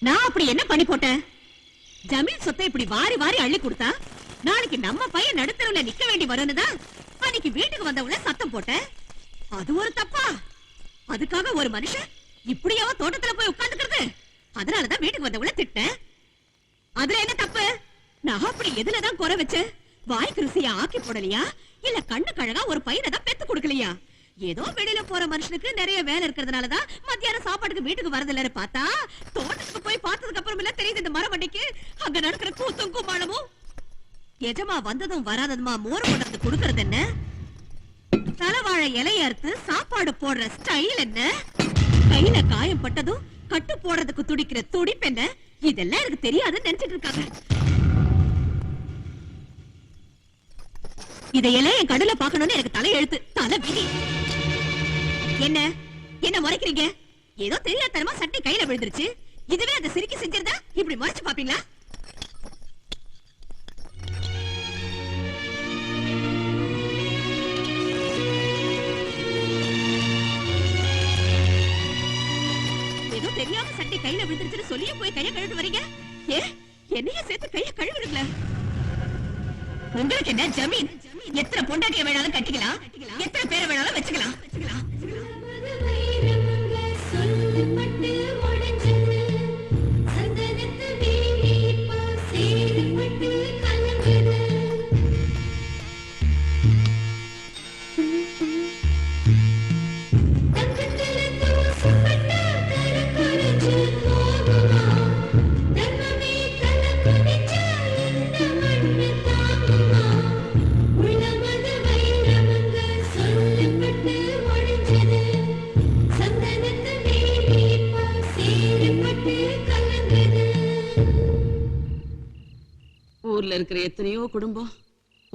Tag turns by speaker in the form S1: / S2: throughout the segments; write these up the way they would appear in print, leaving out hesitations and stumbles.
S1: நான் அப்படி என்ன பண்ணி போட்டேன்? ஜமீன் சொத்தை இப்படி வாரி வாரி அள்ளி கொடுத்தா நாளைக்கு நம்ம பையன் நடுத்தரவுல நிக்க வேண்டி வரும்னுதான் அன்னைக்கு வீட்டுக்கு வந்தவங்கள சத்தம் போட்டேன். அது ஒரு தப்பா? அதுக்காக ஒரு மனுஷன் இப்படியாவ தோட்டத்துல போய் உட்கார்ந்துக்கிறது? அதனாலதான் வீட்டுக்கு வந்தவங்கள திட்டேன். அதுல என்ன தப்பு? நான் அப்படி எதுலதான் குறை வச்சேன்? வாய்க்கு ருசியா ஆக்கி போடலையா, இல்ல கண்ணு கழகா ஒரு பையனை தான் பெத்து கொடுக்கலையா? ஏதோ வெளியில போற மனுஷனுக்கு நிறைய வேலை இருக்கிறதுனாலதான் மத்தியானம் சாப்பாட்டுக்கு வீட்டுக்கு வரதில்லைன்னு பார்த்தா, தோட்டத்துக்கு போய் பார்த்ததுக்கு அப்புறம் இல்ல தெரியுது இந்த மரமண்டைக்கு அங்க நடக்கிற கூத்தும் கும்மாளமும். எஜமா வந்ததும் வராததுமா மோர் கொண்டாந்து கொடுக்கறது என்ன? தலைவாழை இலைய அறுத்து சாப்பாடு போடுற ஸ்டைல் என்ன? கையில காயம் பட்டதும் கட்டு போடுறதுக்கு துடிக்கிற துடிப்பு என்ன? இதெல்லாம் எனக்கு தெரியாதுன்னு நினைச்சிட்டு இருக்காங்க. இதையெல்லாம் என் கடல பாக்கணும்னு எனக்கு தலை எழுத்து, தலை விதி. என்ன என்ன முறைக்கிறீங்க? ஏதோ தெரியாதனமா சட்டை கையில விழுந்துருச்சு. இதுவே அந்த சிரிக்கி செஞ்சிருந்தா இப்படி முறைச்சு பாப்பீங்களா? ஏதோ தெரியாம சட்டை கையில விழுந்துருச்சுன்னு சொல்லியே போய் கையை கழுவிட்டு வரீங்க. ஏ என்னைய சேர்த்து கையை கழுவிடுங்கள. உங்களுக்கு என்ன ஜமீன்? எத்தனை பொண்டாட்டிய வேணாலும் கட்டிக்கலாம், எத்தனை பேரை வேணாலும் வச்சுக்கலாம்.
S2: ஊர்ல இருக்கிற எத்தனையோ குடும்பம்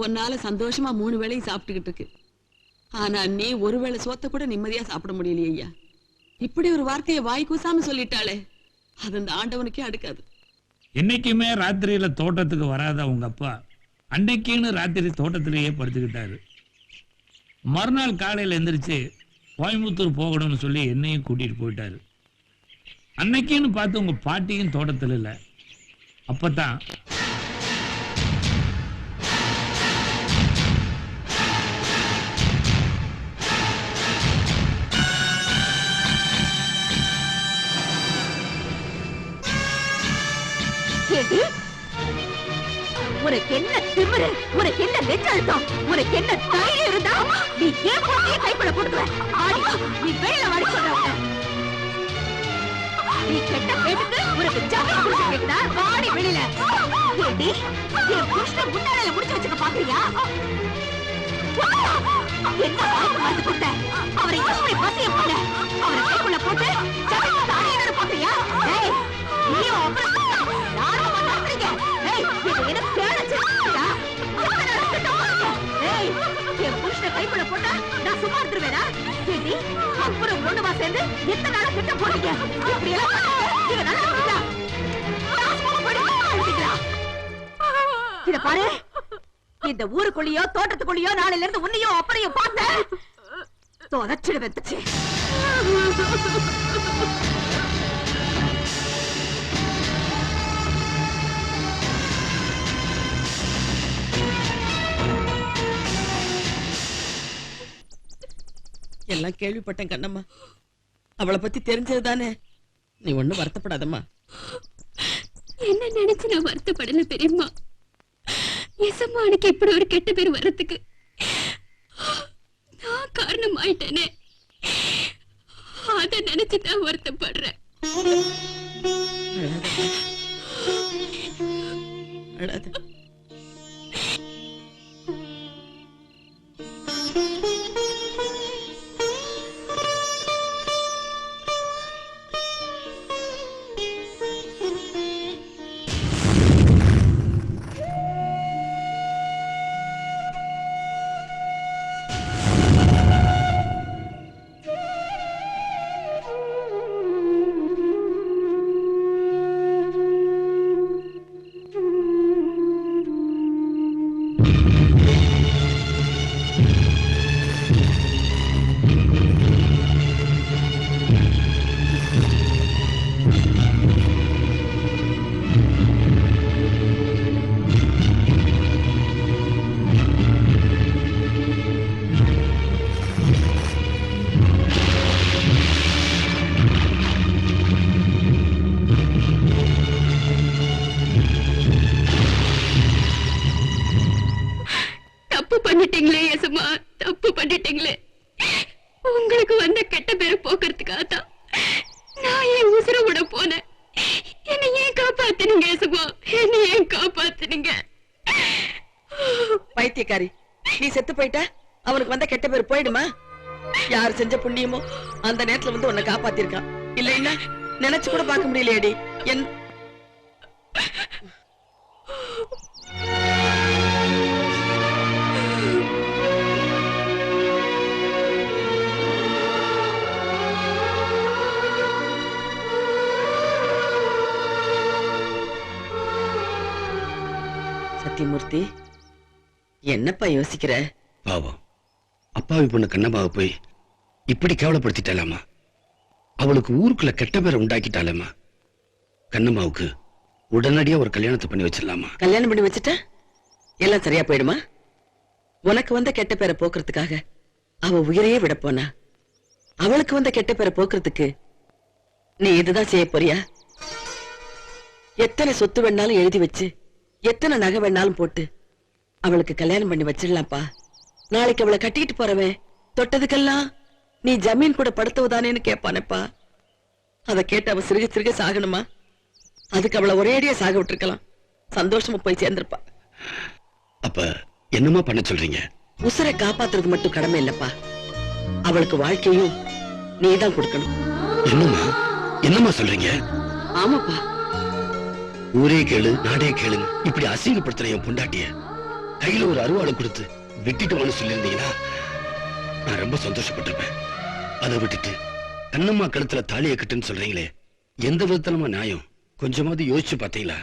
S2: ஒன்னால சந்தோஷமா 3 வேளையும் சாப்பிட்டுக்கிட்டு இருக்கு. ஆனா நீ ஒருவேளை சோத்த கூட நிம்மதியா சாப்பிட முடியலையே ஐயா. இப்படி ஒரு வார்த்தையை வாய் கூசாம சொல்லிட்டாளே, அது அந்த ஆண்டவனுக்கே அடுக்காது.
S3: என்னைக்குமே ராத்திரியில தோட்டத்துக்கு வராத உங்க அப்பா அன்னைக்குன்னு ராத்திரி தோட்டத்திலேயே படுத்துக்கிட்டாரு. மறுநாள் காலையில எந்திரிச்சு கோயம்புத்தூர் போகணும்னு சொல்லி என்னையும் கூட்டிட்டு போயிட்டாரு. அன்னைக்குன்னு பார்த்து உங்க பாட்டியும் தோட்டத்தில் இல்லை. அப்பதான்
S1: உனக்கு என்ன திமிரு, உனக்கு என்ன நெஞ்சழுத்தம், உனக்கு என்ன தைரியம் இருந்தா நீ ஏன் போட்டிய கைப்பட கொடுக்குற? நீ வெளியில வர சொல்ற. நீ கெட்ட கேட்டுட்டு உனக்கு ஜமீன் கொடுக்க கேக்குதா? வாடி வெளியில. ஏடி என் புருஷன் முன்னால முடிச்சு வச்சுக்க பாக்குறியா? என்ன வாய்ப்பு கொடுத்த? அவரை எப்படி பசியம் பண்ண? அவரை கைக்குள்ள போட்டு ஜமீன் தானே பாக்குறியா? நீயும் அப்புறம் யாரும் நடத்துறீங்க. என்ன பேரா? என் புருஷனை கைக்குள்ள போட்டா நான் சும்மா இருந்துருவேனா? அப்புறம் ஒண்ணுமா சேர்ந்து எத்தனை நாள் கிட்ட போட்டீங்க? இப்படி எல்லாம் இத பாரு, இந்த ஊருக்குள்ளயோ தோட்டத்துக்குள்ளயோ நாளையில இருந்து உன்னையும் அப்பனையும் பார்த்த தொலைச்சிடு வெத்துச்சு.
S2: எல்லாம் கேள்விப்பட்டேன் கண்ணம்மா. அவளை பத்தி தெரிஞ்சது தானே. நீ ஒண்ணும் வருத்தப்படாதம்மா.
S4: என்ன நினைச்சு நான் வருத்தப்படல பெரியம்மா. எசம்மானுக்கு இப்படி ஒரு கெட்ட பேர் வர்றதுக்கு நான் காரணம் ஆயிட்டேனே, அத நினைச்சுதான் வருத்தப்படுறேன். பண்ணிட்டீங்களே எசமா, தப்பு பண்ணிட்டீங்களே. உங்களுக்கு வந்த கெட்ட பேரை போக்குறதுக்காக தான் நான் என் உசுரை விட போனேன். என்னை ஏன் காப்பாத்துனீங்க எசமா, என்னை ஏன் காப்பாத்துனீங்க?
S5: பைத்தியக்காரி, நீ செத்து போயிட்ட, அவனுக்கு வந்த கெட்ட பேர் போயிடுமா? யார் செஞ்ச புண்ணியமோ அந்த நேரத்துல வந்து உன்னை காப்பாத்திருக்கான். இல்லைன்னா நினைச்சு கூட பார்க்க முடியலையேடி. என் சத்தியமூர்த்தி, என்னப்பா யோசிக்கிற?
S6: பாவம், அப்பாவி பொண்ணு கண்ணம்மாவை போய் இப்படி கேவலப்படுத்திட்டாலாமா? அவளுக்கு ஊருக்குள்ள கெட்ட பேரை உண்டாக்கிட்டாலேம்மா. கண்ணம்மாவுக்கு உடனடியா ஒரு கல்யாணத்தை பண்ணி வச்சிடலாமா?
S5: கல்யாணம் பண்ணி வச்சுட்டா எல்லாம் சரியா போயிடுமா? உனக்கு வந்த கெட்ட பேரை போக்குறதுக்காக அவ உயிரையே விட போனா, அவளுக்கு வந்த கெட்ட பேரை போக்குறதுக்கு நீ இதுதான் செய்ய போறியா? எத்தனை சொத்து வேணாலும் எழுதி வச்சு, எத்தனை நகை வேணாலும் போட்டு அவளுக்கு கல்யாணம் பண்ணி வச்சிடலாம்ப்பா. நாளைக்கு அவளை கட்டிட்டு போறவன் தொட்டதுக்கெல்லாம் நீ ஜமீன் கூட படுத்துவதானேன்னு கேட்பானப்பா. அதை கேட்டு அவ சிறுக சிறுக சாகணுமா? அதுக்கு அவளை ஒரேடியா சாக விட்டுருக்கலாம், சந்தோஷமா போய் சேர்ந்திருப்பா.
S6: அப்ப என்னமா பண்ண சொல்றீங்க?
S5: உசுரை காப்பாத்துறது மட்டும் கடமை இல்லப்பா, அவளுக்கு வாழ்க்கையும் நீதான் கொடுக்கணும்.
S6: என்னம்மா என்னம்மா சொல்றீங்க?
S5: ஆமாப்பா,
S6: ஊரே கேளு நாடே கேளுன்னு இப்படி அசிங்கப்படுத்துற என் பொண்டாட்டிய கையில ஒரு அருவாளை கொடுத்து விட்டுட்டு சொல்லியிருந்தீங்கன்னா நான் ரொம்ப சந்தோஷப்பட்டிருப்பேன். அதை விட்டுட்டு கண்ணம்மா கழுத்துல தாலியை கட்டுன்னு சொல்றீங்களே, எந்த விதத்துலமா நியாயம்? கொஞ்சமாவது யோசிச்சு பார்த்தீங்களா?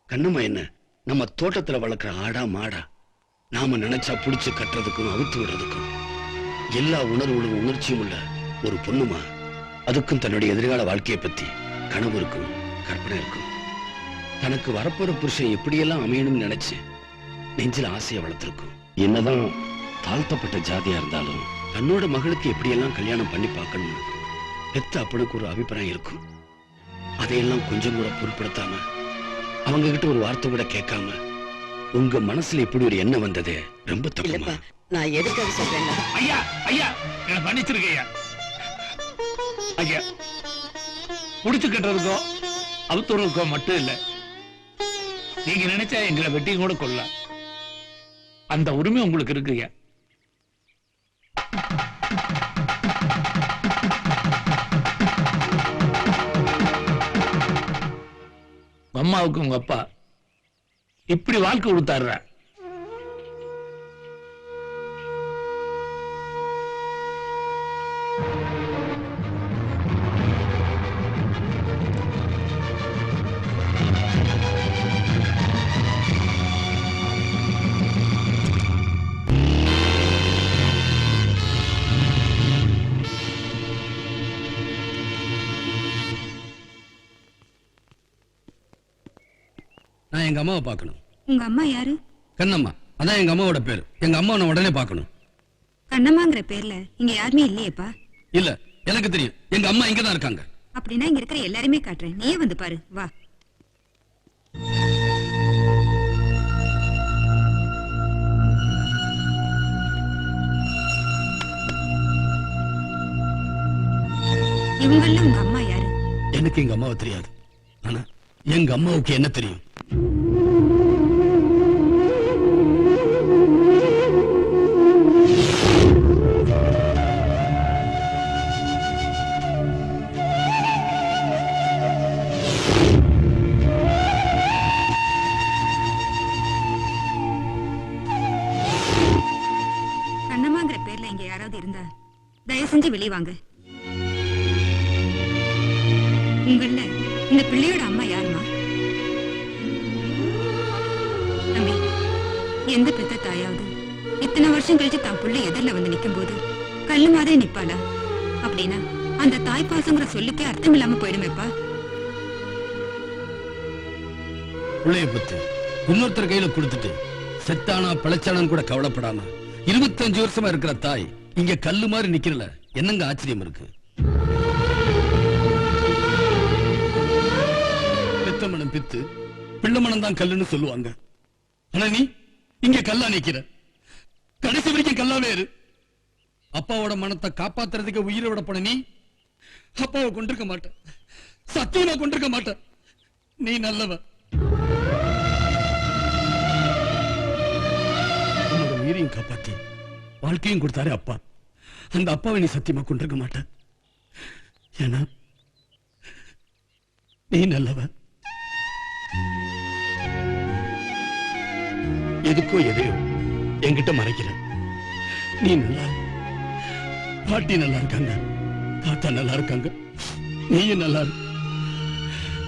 S6: கண்ணம்மா என்ன நம்ம தோட்டத்துல வளர்க்குற ஆடா மாடா? நாம நினைச்சா புடிச்சு கட்டுறதுக்கும் அவுத்து விடுறதுக்கும் எல்லா உணர்வுகளும் உணர்ச்சியும் உள்ள ஒரு பொண்ணுமா. அதுக்கும் தன்னுடைய எதிர்கால வாழ்க்கையை பத்தி கனவு இருக்கும், கற்பனை இருக்கும். தனக்கு வரப்போற புருஷன் எப்படியெல்லாம் அமையணும்னு நினைச்சு நெஞ்சில ஆசையை வளர்த்திருக்கும். என்னதான் தாழ்த்தப்பட்ட ஜாதியா இருந்தாலும் தன்னோட மகளுக்கு எப்படியெல்லாம் கல்யாணம் பண்ணி பார்க்கணும் பெத்த அப்பனுக்கு ஒரு அபிப்பிராயம் இருக்கும். அதையெல்லாம் கொஞ்சம் கூட பொருட்படுத்தாம, அவங்க கிட்ட ஒரு வார்த்தை கூட கேட்காம உங்க மனசுல இப்படி ஒரு எண்ணம் வந்ததே ரொம்ப தப்புமா.
S5: இல்லப்பா, நான் எதுக்காக சொல்றேன்னா,
S3: ஐயா ஐயா என்ன பண்ணிச்சிருக்க ஐயா. ஐயா புடிச்சு கட்டுறதுக்கோ அவுத்துறதுக்கோ மட்டும் இல்ல, நீங்க நினைச்சா எங்களை வெட்டி கூட கொள்ளலாம். அந்த உரிமை உங்களுக்கு இருக்கு ஐயா. அம்மாவுக்கு உங்க அப்பா இப்படி வாழ்க்கை கொடுத்தாரு.
S6: நான் எங்க அம்மாவை பார்க்கணும்.
S7: உங்க அம்மா யாரு?
S6: கண்ணம்மா, அதான் எங்க அம்மாவோட பேரு. எங்க அம்மா நான் உடனே பார்க்கணும்.
S7: கண்ணம்மாங்கிற பேர்ல இங்க யாருமே இல்லையேப்பா.
S6: இல்ல, எனக்கு தெரியும், எங்க அம்மா இங்கதான் இருக்காங்க.
S7: அப்படின்னா இங்க இருக்கிற எல்லாருமே காட்டுறேன், நீயே வந்து பாரு, வா. இவங்கள உங்க அம்மா யாரு?
S6: எனக்கு எங்க அம்மாவை தெரியாது, ஆனா எங்க அம்மாவுக்கு என்ன தெரியும்?
S7: கண்ணம்மாங்கிற பேர்ல இங்க யாராவது இருந்தா தயவு செஞ்சு வெளியே வாங்க. உங்கள இந்த பிள்ளையோட அம்மா யாருமா? தம்பி, எந்த பெத்த தாயாவது இத்தனை வருஷம் கழிச்சு தான் புள்ளை எதிரில வந்து நிக்கும் போது கல்லு மாதிரி நிப்பாளா? அப்படின்னா அந்த தாய் பாசங்கிற சொல்லுக்கே அர்த்தம் இல்லாம போயிடுமேப்பா.
S6: பிள்ளைய பத்து இன்னொருத்தர் கையில கொடுத்துட்டு செத்தானா பிழைச்சானு கூட கவலைப்படாம 25 வருஷமா இருக்கிற தாய் இங்க கல்லு மாதிரி நிக்கிறல, என்னங்க ஆச்சரியம் இருக்கு? பெத்த மனம் பித்து, பிள்ளை மனம் தான் கல்லுன்னு சொல்லுவாங்க. ஆனா நீ இங்க கல்லா நிக்கிற. கடைசி வரைக்கும் கல்லாவே இரு. அப்பாவோட மனத்தை காப்பாத்துறதுக்கு உயிரை விட போன நீ அப்பாவை கொண்டிருக்க மாட்ட, சத்தியமா கொண்டிருக்க மாட்ட. நீ நல்லவ. உன்னோட உயிரையும் காப்பாத்தி வாழ்க்கையும் கொடுத்தாரு அப்பா. அந்த அப்பாவை நீ சத்தியமா கொண்டிருக்க மாட்ட. ஏன்னா நீ நல்லவ. எதுக்கோ எதையோ என்கிட்ட மறைக்கிற. நீ நல்லா, பாட்டி நல்லா இருக்காங்க, தாத்தா நல்லா இருக்காங்க, நீயும் நல்லா இரு.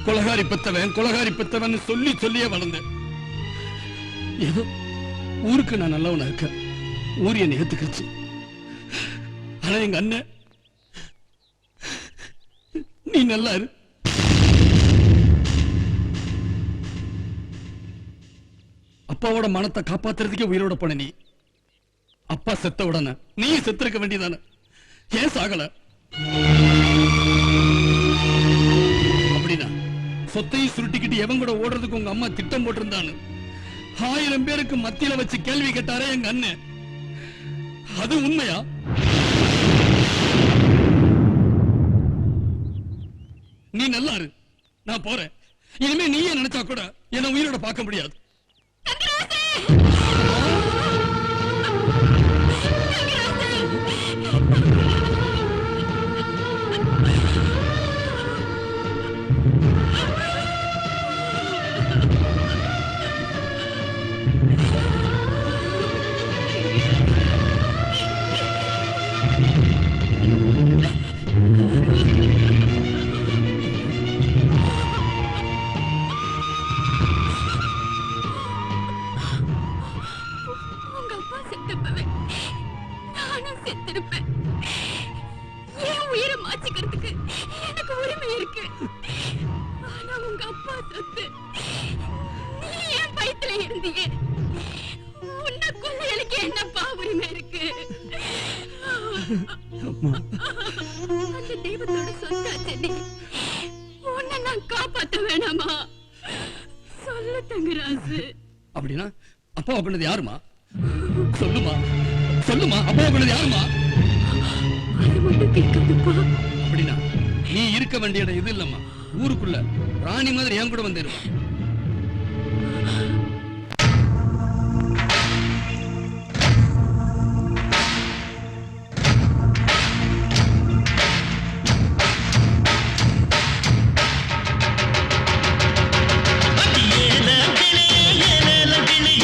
S6: கொலகாரி பெத்தவன் சொல்லி சொல்லியே வளர்ந்த. ஏதோ ஊருக்கு நான் நல்லவனா இருக்க, ஊர் என்னை ஏத்துக்கிச்சு. ஆனா எங்க அண்ணன், நீ நல்லா இரு. அப்பாவோட மனத்தை காப்பாத்துறதுக்கே உயிரோட போன நீ, அப்பா செத்த உடனே நீ செத்திருக்க வேண்டியதானே? ஏன் சாகல? அப்படின்னா சொத்தையும் சுருட்டிக்கிட்டு எவன் கூட ஓடுறதுக்கு உங்க அம்மா திட்டம் போட்டிருந்தான்னு 1000 பேருக்கு மத்தியில வச்சு கேள்வி கேட்டாரே எங்க அண்ணன். அது உண்மையா? நீ நல்லா இரு, நான் போறேன். இனிமே நீயே நினைச்சா கூட என்ன உயிரோட பார்க்க முடியாது.
S4: உங்க அப்பா செத்தப்பவே நானும் செத்திருப்பேன். என் உயிரை மாச்சிக்கிறதுக்கு எனக்கு உரிமை இருக்கு. ஆனா உங்க அப்பா சொத்து நீ என் வயித்துல இருந்தீங்க. உன்னை கொல்ல எனக்கு என்னப்பா உரிமை இருக்கு? அந்த தெய்வத்தோட சொத்தாச்சு நீ. உன்னை நான் காப்பாத்த வேணாமா? சொல்ல தங்கராசு.
S6: அப்படின்னா அப்பாவை கொண்டது யாருமா? சொல்லுமா, சொல்லுமா, அப்பாவை கொண்டது யாருமா?
S4: அது மட்டும் கேட்காதுப்பா.
S6: அப்படின்னா நீ இருக்க வேண்டிய இடம் இது இல்லம்மா. ஊருக்குள்ள ராணி மாதிரி என் கூட வந்துருவா.